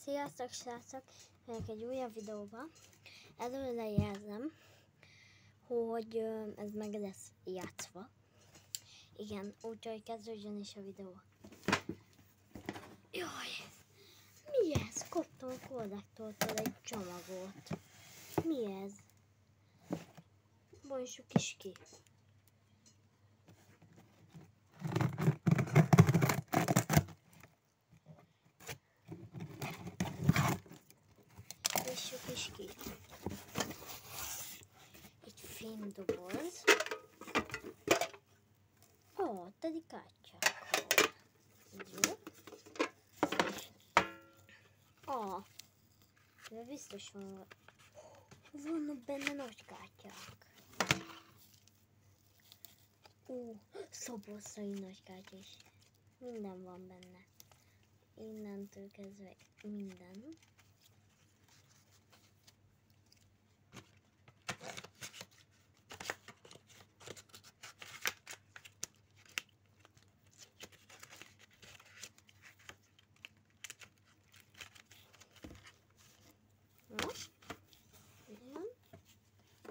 Sziasztok srácok! Megyek egy újabb videóba. Előre jelzem, hogy ez meg lesz játszva. Igen, úgyhogy kezdődjön is a videó. Jaj! Mi ez? Kaptam a kollektortól egy csomagot. Mi ez? Bontsuk is ki. Bontsuk is ki. Egy fémdoboz. Ó, tedi kártyákkal. Jó. De biztos vannak benne nagy kártyák. Szoboszai nagy kártya is. Minden van benne. Innentől kezdve minden.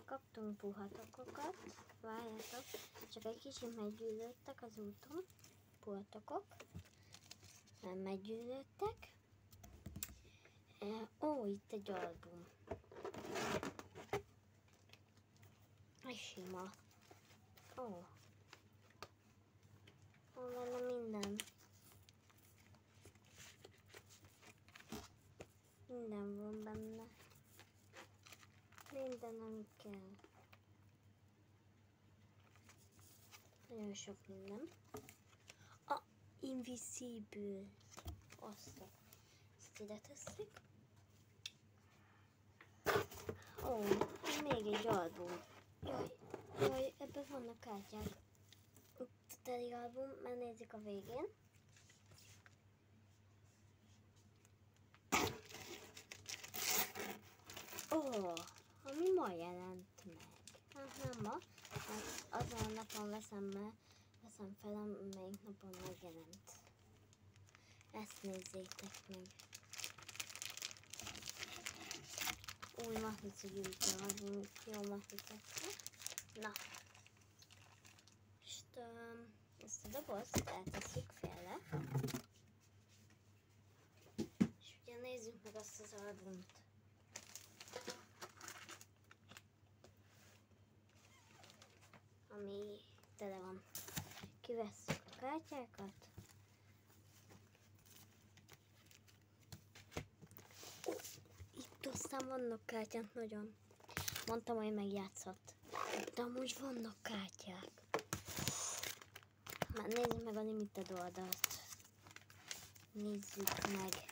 Kaptunk puhatokokat, várjátok, csak egy kicsit meggyűlődtek az úton, puhatokok, nem meggyűlődtek. Itt egy album. Egy sima. Van benne minden. Minden van benne. Minden, ami kell. Nagyon sok minden. Invisible. Ezt ide tesszük. Még egy album. Jaj, ebben vannak kártyák. Itt teli album, mert nézzük a végén. Ami ma jelent meg. Nem ma, mert azon a napon veszem fel, amelyik napon megjelent. Ezt nézzétek meg. Új matrica gyűjtő album, jó matricakra. Na. És ezt a dobozt eltesszük félre. És ugye nézzük meg azt az albumot. Ami tele van. Kivesszük a kártyákat. Itt aztán vannak kártyák nagyon. Mondtam, hogy megjátszhat. De amúgy vannak kártyák. Már nézzük meg a limited oldalt. Nézzük meg.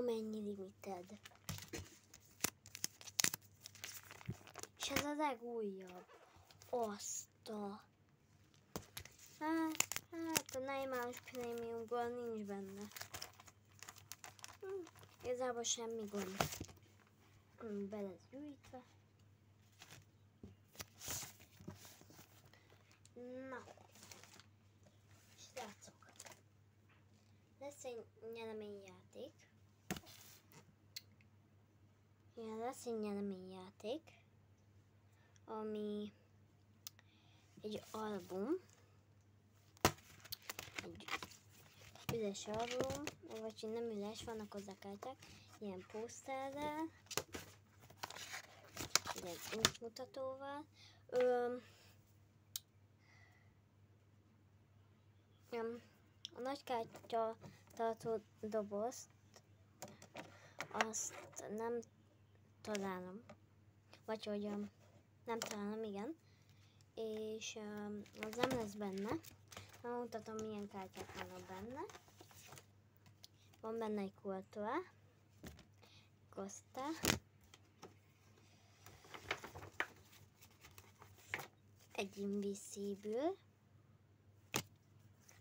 Mennyi limited. És ez a legújabb. Hát a Neymar prémiumból nincs benne. Igazából semmi gond. Be lesz gyűjtve. Na. Srácok. Lesz egy nyereményjáték. Igen, lesz egy nyereményjáték, ami egy album, egy üres album, vagy nem üres, vannak hozzá kártyák, ilyen poszterrel, egy útmutatóval. A nagy kártya tartó dobozt, azt nem találom, vagy hogy nem találom, igen, és az nem lesz benne. Mutatom, milyen kártyák vannak benne. Van benne egy Courtois, Costa, egy Invisible,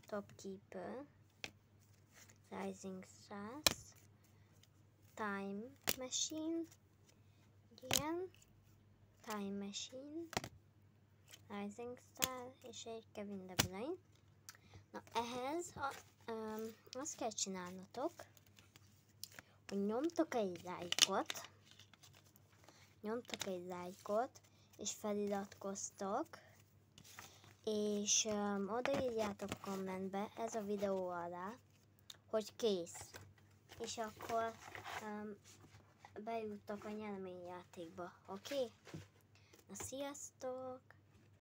Topkeeper, Rising Stars, Time Machine, igen, Time Machine, Rising Star és egy Kevin De Bruyne. Na ehhez azt kell csinálnotok, hogy nyomtok egy lájkot, és feliratkoztok, és odaírjátok kommentbe ez a videó alá, hogy kész. És akkor bejuttok a nyereményjátékba, oké? Na sziasztok!